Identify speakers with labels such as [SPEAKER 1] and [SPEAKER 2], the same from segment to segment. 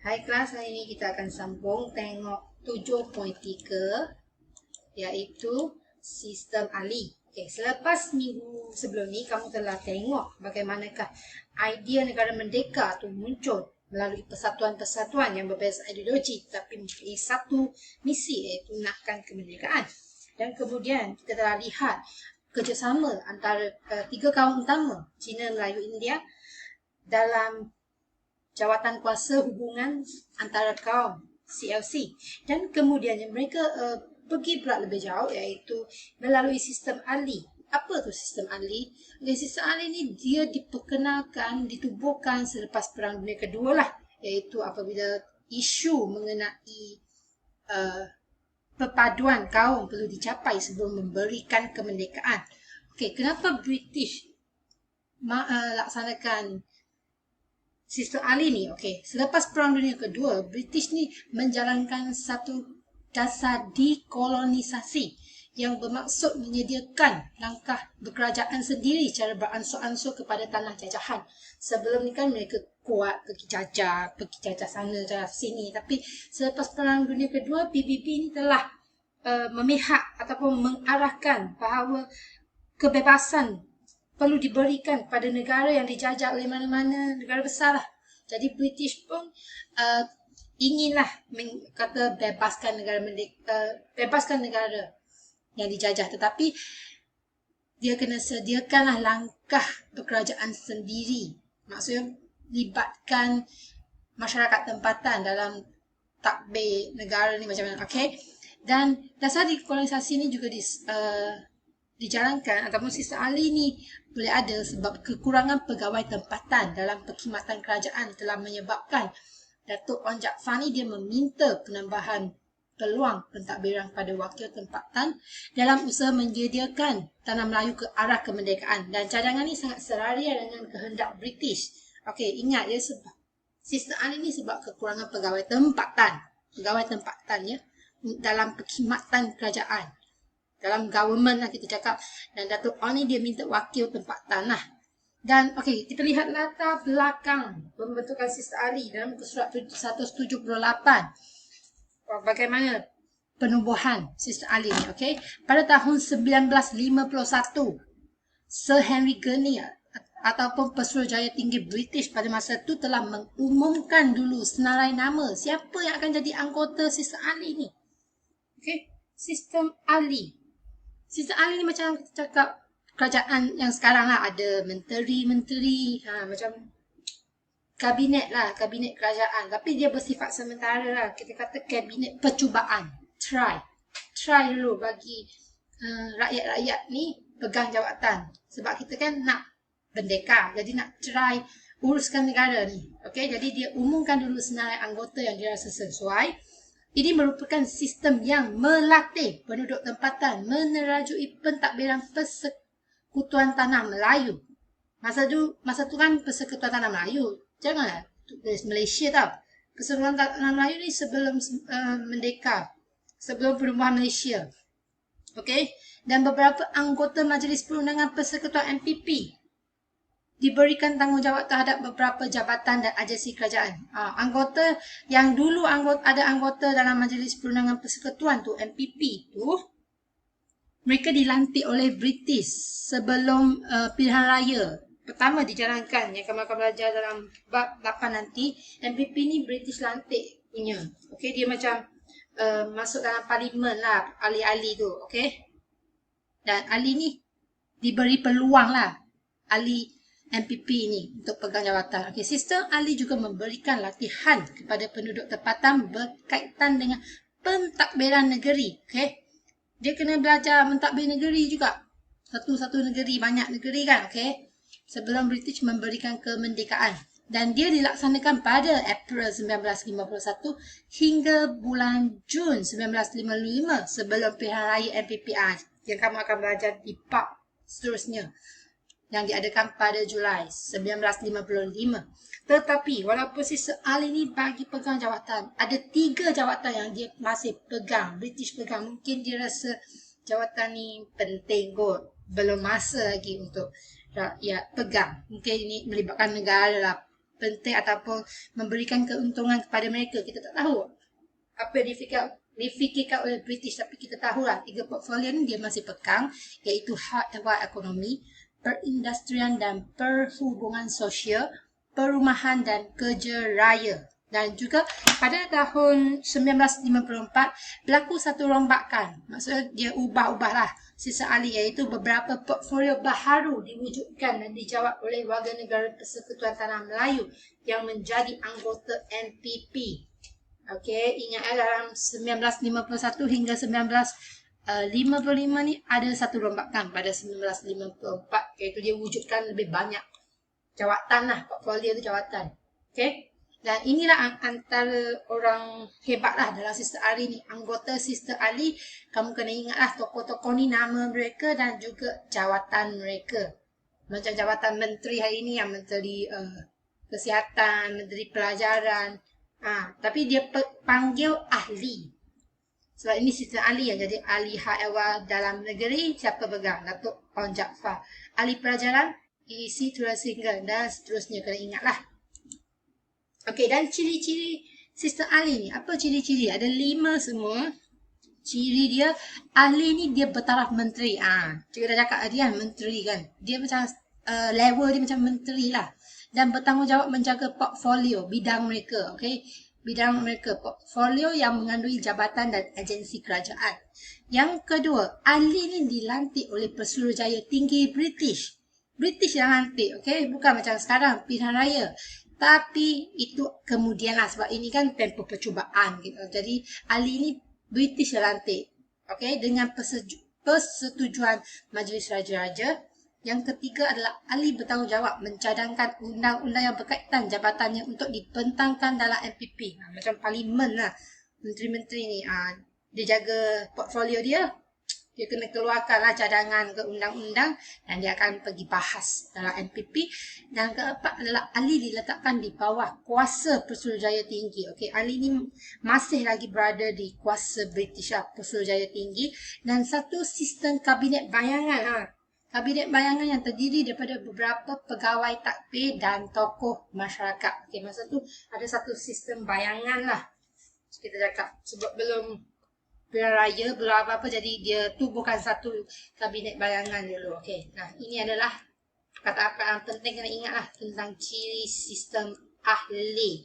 [SPEAKER 1] Hai kelas, hari ini kita akan sambung tengok 7.3 iaitu sistem ahli. Okay, selepas minggu sebelum ni kamu telah tengok bagaimanakah idea negara merdeka tu muncul melalui persatuan-persatuan yang berbeza ideologi tapi mempunyai satu misi iaitu nakkan kemerdekaan. Dan kemudian kita telah lihat kerjasama antara tiga kaum utama, China, Melayu, India dalam jawatan kuasa hubungan antara kaum CLC, dan kemudian mereka pergi pula lebih jauh iaitu melalui sistem ahli. Apa tu sistem ahli? Sistem ahli ni dia diperkenalkan, ditubuhkan selepas Perang Dunia Kedua lah, iaitu apabila isu mengenai perpaduan kaum perlu dicapai sebelum memberikan kemerdekaan. Okey, kenapa British laksanakan sistem ahli ni? Okey, selepas Perang Dunia Kedua, British ni menjalankan satu dasar dekolonisasi yang bermaksud menyediakan langkah berkerajaan sendiri secara beransur-ansur kepada tanah jajahan. Sebelum ni kan mereka kuat pergi jajah sana, jajah sini. Tapi selepas Perang Dunia Kedua, PBB ni telah memihak ataupun mengarahkan bahawa kebebasan perlu diberikan kepada negara yang dijajah oleh mana-mana negara besar lah. Jadi British pun inginlah kata bebaskan negara yang dijajah, tetapi dia kena sediakanlah langkah berkerajaan sendiri. Maksudnya libatkan masyarakat tempatan dalam takbir negara ni macam mana. Okay? Dan dasar dekolonisasi ni juga dijalankan ataupun sistem ahli ni boleh ada sebab kekurangan pegawai tempatan dalam perkhidmatan kerajaan telah menyebabkan Datuk Wan Jaafar ni dia meminta penambahan peluang pentadbiran pada wakil tempatan dalam usaha menyediakan tanah Melayu ke arah kemerdekaan, dan cadangan ni sangat selaras dengan kehendak British. Okey, ingat ya, sebab sistem ahli ni sebab kekurangan pegawai tempatan ya dalam perkhidmatan kerajaan, dalam government lah kita cakap. Dan Datuk Wan ni dia minta wakil tempatan lah. Dan okey, kita lihat latar belakang pembentukan sistem ahli dalam muka surat 178. Bagaimana penubuhan sistem ahli ni. Okey, pada tahun 1951, Sir Henry Gurney ataupun Pesuruhjaya Tinggi British pada masa itu telah mengumumkan dulu senarai nama siapa yang akan jadi anggota sistem ahli ni. Okey, sistem ahli ni macam kita cakap kerajaan yang sekarang lah, ada menteri-menteri, macam kabinet kerajaan, tapi dia bersifat sementara lah. Kita kata kabinet percubaan, try dulu bagi rakyat-rakyat ni pegang jawatan, sebab kita kan nak merdeka, jadi nak try uruskan negara ni. Okey, jadi dia umumkan dulu senarai anggota yang dirasa sesuai. Ini merupakan sistem yang melatih penduduk tempatan menerajui pentadbiran Persekutuan Tanah Melayu. Masa tu kan Persekutuan Tanah Melayu, janganlah tulis Malaysia tau. Persekutuan Tanah Melayu ni sebelum merdeka, sebelum perubahan Malaysia. Okey, dan beberapa anggota Majlis Perundangan Persekutuan MPP diberikan tanggungjawab terhadap beberapa jabatan dan agensi kerajaan. Anggota yang dulu ada anggota dalam Majlis Perundangan Persekutuan tu, MPP tu, mereka dilantik oleh British sebelum pilihan raya pertama dijalankan yang kamu akan belajar dalam bab 8 nanti. MPP ni British lantik punya. Okey, dia macam masuk dalam parlimen lah, ahli-ahli tu. Okey, dan ahli ni diberi peluang lah, ahli MPP ni, untuk pegang jawatan. Okey, sistem ahli juga memberikan latihan kepada penduduk tempatan berkaitan dengan pentadbiran negeri. Okey, dia kena belajar mentadbir negeri juga. Satu-satu negeri, banyak negeri kan. Okey, sebelum British memberikan kemerdekaan. Dan dia dilaksanakan pada April 1951 hingga bulan Jun 1955 sebelum pilihan raya MPPR yang kamu akan belajar di bab seterusnya, yang diadakan pada Julai 1955. Tetapi walaupun sistem ahli ni bagi pegang jawatan, ada 3 jawatan yang dia masih pegang, British pegang. Mungkin dia rasa jawatan ni penting kot, belum masa lagi untuk rakyat pegang. Mungkin ini melibatkan negara lah, penting ataupun memberikan keuntungan kepada mereka. Kita tak tahu apa yang difikirkan oleh British, tapi kita tahulah 3 portfolio ni dia masih pegang, iaitu hak ehwal ekonomi, perindustrian dan perhubungan sosial, perumahan dan kerja raya. Dan juga pada tahun 1954 berlaku satu rombakan. Maksudnya dia ubah-ubahlah sisa ahli, iaitu beberapa portfolio baharu diwujudkan dan dijawab oleh warga negara Persekutuan Tanah Melayu yang menjadi anggota NPP. Okey, ingat dalam 1951 hingga 1955 ni ada satu rombakan pada 1954, iaitu dia wujudkan lebih banyak jawatan lah, portfolio tu jawatan. Okey. Dan inilah antara orang hebat lah dalam Sister Ali ni. Anggota Sister Ali, kamu kena ingat lah tokoh-tokoh ni, nama mereka dan juga jawatan mereka. Macam jawatan menteri hari ni, yang menteri kesihatan, menteri pelajaran. Tapi dia panggil ahli. Sebab ini Sister Ali yang jadi ahli hak ehwal dalam negeri. Siapa pegang? Datuk On Jaafar. Ahli pelajaran, EC Turasingga, dan seterusnya. Kena ingat lah. Okey, dan ciri-ciri Sister Ali ni, apa ciri-ciri? Ada 5 semua. Ciri dia, ahli ni dia bertaraf menteri. Cikgu dah cakap tadi kan, menteri kan. Dia macam, level dia macam menteri lah. Dan bertanggungjawab menjaga portfolio bidang mereka. Okey, bidang mereka, portfolio yang mengandungi jabatan dan agensi kerajaan. Yang kedua, ahli ni dilantik oleh Pesuruhjaya Tinggi British. British yang lantik, okey, bukan macam sekarang pilihan raya. Tapi itu kemudian lah, sebab ini kan tempoh percubaan gitu. Jadi ahli ni British yang lantik, okey, dengan persetujuan Majlis Raja-Raja. Yang ketiga adalah ahli bertanggungjawab mencadangkan undang-undang yang berkaitan jabatannya untuk dibentangkan dalam MPP. Macam parlimen lah, menteri-menteri ni. Dia jaga portfolio dia. Dia kena keluarkanlah cadangan ke undang-undang dan dia akan pergi bahas dalam MPP. Dan keempat adalah ahli diletakkan di bawah kuasa Pesuruhjaya Tinggi. Okey, ahli ni masih lagi berada di kuasa British lah, Pesuruhjaya Tinggi. Dan satu sistem kabinet bayangan. Kabinet bayangan yang terdiri daripada beberapa pegawai takbir dan tokoh masyarakat. Okey, masa tu ada satu sistem bayangan lah. Kita cakap sebab belum pilihan raya, belum apa-apa, jadi dia tubuhkan satu kabinet bayangan dulu. Okey. Nah, ini adalah kata-kata yang penting kena ingat lah tentang ciri sistem ahli.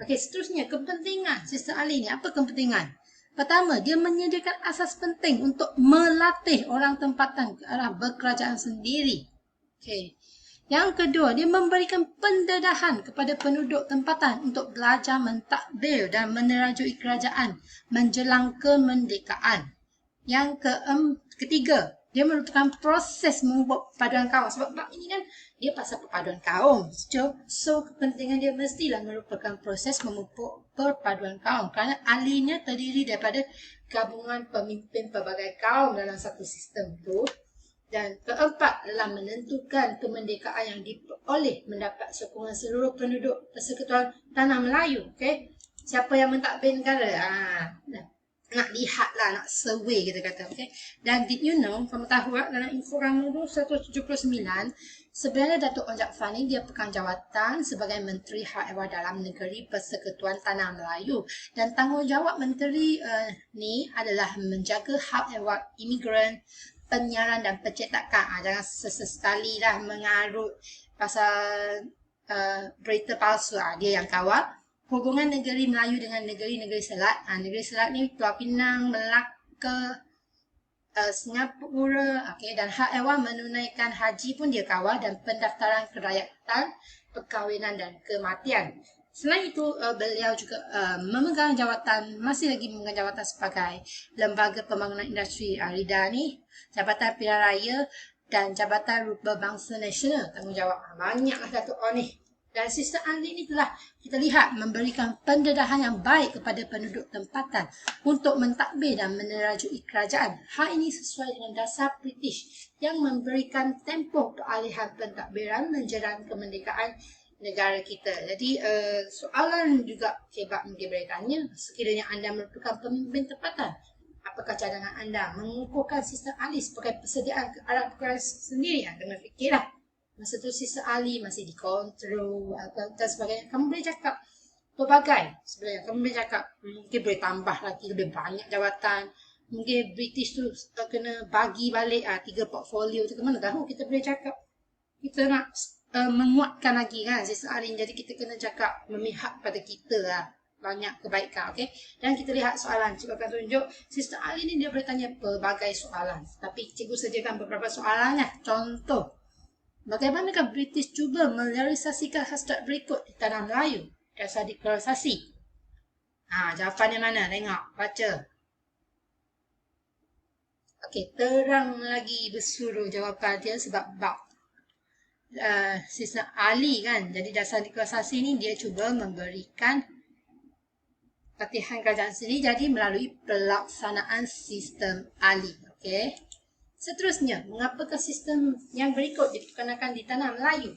[SPEAKER 1] Okey, seterusnya kepentingan sistem ahli ni. Apa kepentingan? Pertama, dia menyediakan asas penting untuk melatih orang tempatan ke arah berkerajaan sendiri. Okey. Yang kedua, dia memberikan pendedahan kepada penduduk tempatan untuk belajar mentadbir dan menerajui kerajaan menjelang kemerdekaan. Yang ketiga, dia merupakan proses membuat perpaduan kaum. Sebab bab ini kan dia pasal perpaduan kaum. So kepentingan dia mestilah merupakan proses memupuk perpaduan kaum. Kerana ahlinya terdiri daripada gabungan pemimpin pelbagai kaum dalam satu sistem tu. Dan keempat adalah menentukan kemerdekaan yang diperoleh mendapat sokongan seluruh penduduk Persekutuan Tanah Melayu. Okay? Siapa yang mentadbir negara? Nak lihat lah, nak survey kita kata. Okay? Dan did you know, kamu tahu dalam info kamu 179, sebenarnya Datuk On Jaafar ni dia pegang jawatan sebagai Menteri Hak Ehwal Dalam Negeri Persekutuan Tanah Melayu. Dan tanggungjawab menteri ni adalah menjaga hak ehwal imigran, penyiaran dan percetakan. Jangan sesekali lah mengarut pasal berita palsu. Dia yang kawal. Hubungan negeri Melayu dengan negeri-negeri Selat. Negeri Selat ni Pulau Pinang, Melaka, Singapura. Okay. Dan hak ehwal menunaikan haji pun dia kawal, dan pendaftaran kerakyatan, perkahwinan dan kematian. Selain itu, beliau juga memegang jawatan, masih lagi memegang jawatan sebagai Lembaga Pembangunan Industri RIDA ni, Jabatan Pilihan Raya dan Jabatan Rupa Bangsa Nasional. Tanggungjawab banyaklah Datuk On ni. Dan sistem ahli ni telah kita lihat memberikan pendedahan yang baik kepada penduduk tempatan untuk mentadbir dan menerajui kerajaan. Hal ini sesuai dengan dasar British yang memberikan tempoh peralihan pentadbiran menjelang kemerdekaan negara kita. Jadi soalan juga hebat mungkin boleh tanya, sekiranya anda merupakan pemimpin tempatan, apakah cadangan anda mengukuhkan sistem ahli sebagai persediaan ke arah perkara sendiri? Kena fikirlah. Masa tu Sister Ali masih dikontrol dan sebagainya. Kamu boleh cakap pelbagai sebenarnya. Kamu boleh cakap mungkin boleh tambah lagi lebih banyak jawatan. Mungkin British tu kena bagi balik 3 portfolio tu. Mana tahu kita boleh cakap. Kita nak menguatkan lagi kan Sister Ali. Jadi kita kena cakap memihak pada kita lah. Banyak kebaikan, okay? Dan kita lihat soalan. Cikgu akan tunjuk. Sister Ali ni dia boleh tanya pelbagai soalan. Tapi cikgu sediakan beberapa soalan lah. Contoh. Bagaimanakah British cuba merealisasikan hasrat berikut di tanah Melayu? Dasar deklarasi. Jawapannya mana? Tengok, baca. Okey, terang lagi bersuruh jawapan dia sebab bab Sister Ali kan. Jadi dasar deklarasi ni dia cuba memberikan latihan kerajaan sendiri jadi melalui pelaksanaan sistem Ali. Okey. Seterusnya, mengapakah sistem yang berikut diperkenalkan di tanah Melayu?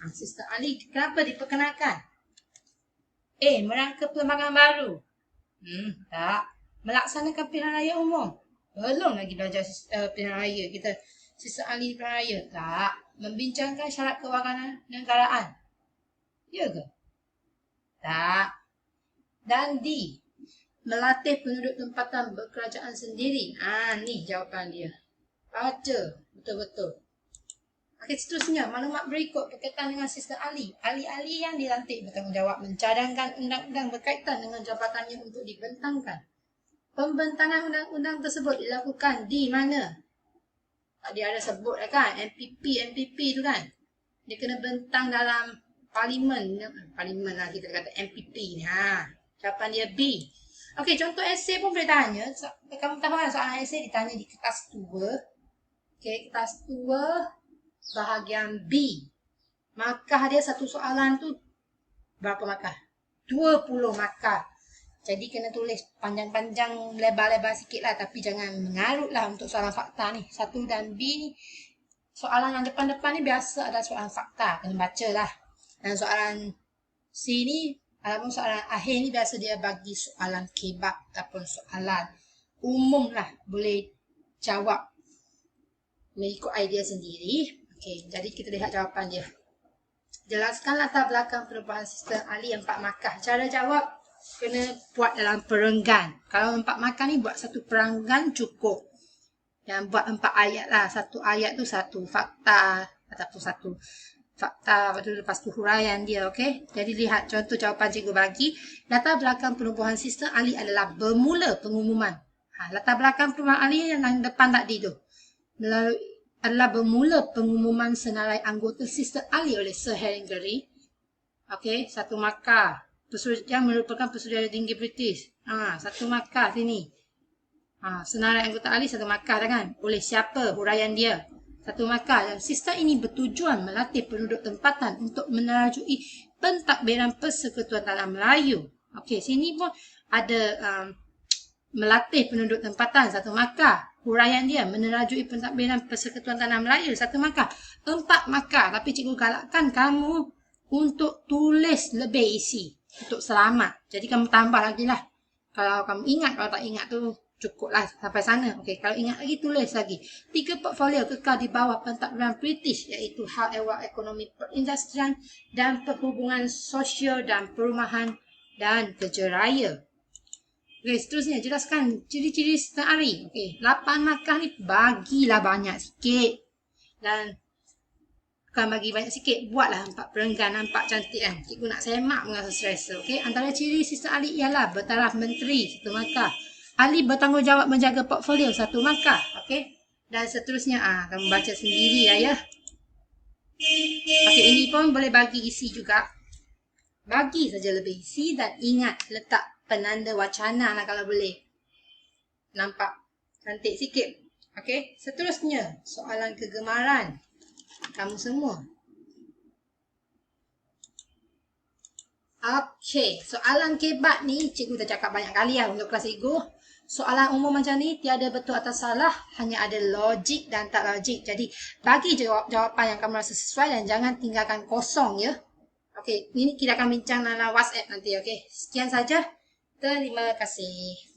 [SPEAKER 1] Sistem Ali kenapa diperkenalkan? A. Merangka pelbagai baru. Tak. Melaksanakan pilihan raya umum. Belum lagi belajar pilihan raya. Kita sistem Ali pilihan raya. Tak. Membincangkan syarat kewarganegaraan negaraan. Ya ke? Tak. Dan D. Melatih penduduk tempatan berkerajaan sendiri. Ni jawapan dia. Baca betul-betul. Okey, seterusnya, maklumat berikut berkaitan dengan sistem Ali. Ahli-ahli yang dilantik bertanggungjawab mencadangkan undang-undang berkaitan dengan jabatannya untuk dibentangkan. Pembentangan undang-undang tersebut dilakukan di mana? Tadi ada sebut kan, MPP tu kan. Dia kena bentang dalam parlimen lah kita kata MPP ni. Jawapan dia B. Okey, contoh esei pun boleh tanya. Kamu tahu kan soalan esei ditanya di kertas 2. Okey, kertas 2 bahagian B. Markah dia satu soalan tu berapa markah? 20 markah. Jadi kena tulis panjang-panjang, lebar-lebar sikit lah. Tapi jangan mengarut lah untuk soalan fakta ni. 1 dan B ni, soalan yang depan-depan ni biasa ada soalan fakta. Kena baca lah. Dan soalan C ni, ataupun soalan akhir ni biasa dia bagi soalan kebab ataupun soalan umum lah. Boleh jawab mengikut idea sendiri. Okey, jadi kita lihat jawapan dia. Jelaskan latar belakang perubahan sistem Ali 4 markah. Cara jawab kena buat dalam perenggan. Kalau 4 markah ni buat satu perenggan cukup. Yang buat 4 ayat lah. Satu ayat tu satu fakta ataupun satu fakta, lepas tu huraian dia, okey. Jadi lihat contoh jawapan cikgu bagi. Latar belakang penubuhan sistem Ali adalah bermula pengumuman. Latar belakang perubahan Ali yang depan tadi tu. Adalah bermula pengumuman senarai anggota sistem Ali oleh Sir Henry Grey. Okey, 1 markah. Yang merupakan Persekutuan Tinggi British. 1 markah sini. Senarai anggota Ali 1 markah dah kan. Oleh siapa? Huraian dia. 1 markah. Dan sistem ini bertujuan melatih penduduk tempatan untuk menerajui pentadbiran Persekutuan Tanah Melayu. Okey, sini pun ada melatih penduduk tempatan 1 markah. Huraian dia menerajui pentadbiran Persekutuan Tanah Melayu 1 markah. 4 markah. Tapi cikgu galakkan kamu untuk tulis lebih isi untuk selamat. Jadi kamu tambah lagi lah. Kalau kamu ingat, kalau tak ingat tu cukup lah sampai sana. Okey, kalau ingat lagi tulis lagi. 3 portfolio kekal di bawah pentadbiran British iaitu hal ehwal ekonomi perindustrian dan perhubungan sosial dan perumahan dan kerja raya. Okey, seterusnya jelaskan ciri-ciri sistem Ali. Okey, 8 markah ni bagilah banyak sikit. Dan bukan bagi banyak sikit, buatlah 4 perenggan, nampak cantik kan. Cikgu nak semak pun rasa stres. Okey, antara ciri sistem Ali ialah bertaraf menteri 1 markah. Ali bertanggungjawab menjaga portfolio 1 markah. Okey, dan seterusnya kamu baca sendiri lah ya. Okey, ini pun boleh bagi isi juga. Bagi saja lebih isi dan ingat letak penanda wacana lah kalau boleh. Nampak cantik sikit. Okey, seterusnya soalan kegemaran kamu semua. Okey, soalan kebat ni cikgu dah cakap banyak kali lah untuk kelas cikgu. Soalan umum macam ni tiada betul atau salah, hanya ada logik dan tak logik. Jadi bagi jawapan yang kamu rasa sesuai dan jangan tinggalkan kosong ya. Okey, ini kita akan bincang dalam WhatsApp nanti. Okey, sekian saja. Terima kasih.